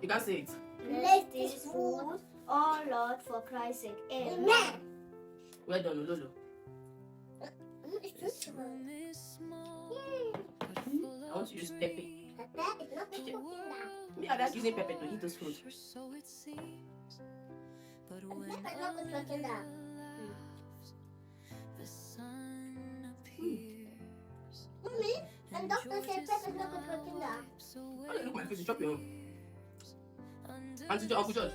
You can't say it. Bless this food, oh Lord, for Christ's sake. Amen. Well done, Lolo. It's too small. I want to use pepper. Pepper is not good cooking that. Me, I like using pepper to eat those food. Pepper is not good cooking that. Mommy, and doctor said pepper is not good cooking that. Why do you look my face? You chop your own. Auntie Uncle George,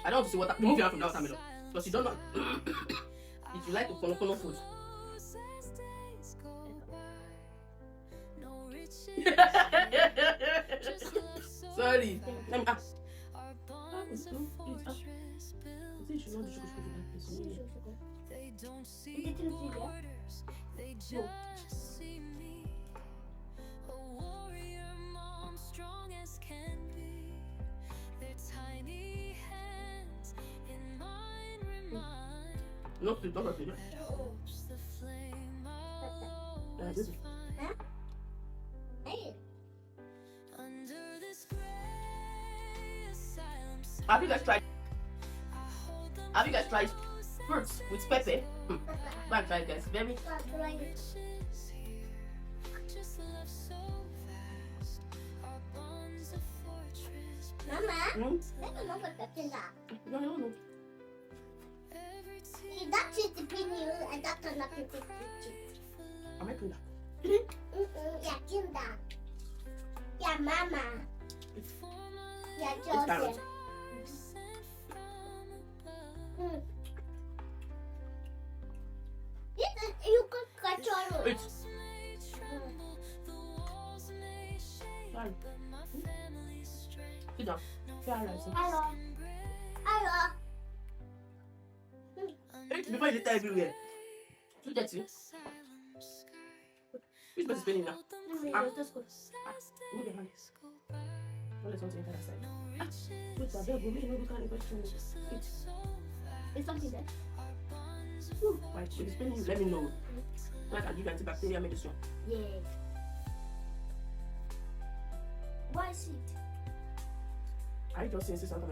I don't want to see what remove your hand from that watermelon. Because you don't know if you like kono food. Sorry. Let me ask. No, please don't touch it. Hey. Have you guys tried fruits with pepper? Go and try it, guys. Very. Mama, Mm? pepper is not good cooking that. No. That is the opinion and that's not good cooking. I'm making that. Yeah, Kinda. Yeah, Mama. Yeah, It's carrot. George. You could control it. It's fine. Sit down. Hello. Hello. Eat before you litter everywhere. Too dirty. Which person is spinning now? Just go. Move your hand. Don't let something enter that side. Wait, I beg you, make you no go carry question. Eat. Is something there? Why? If it's spinning, let me know. So I can give you antibacterial medicine. Yeah. Why is it? Are you just saying something?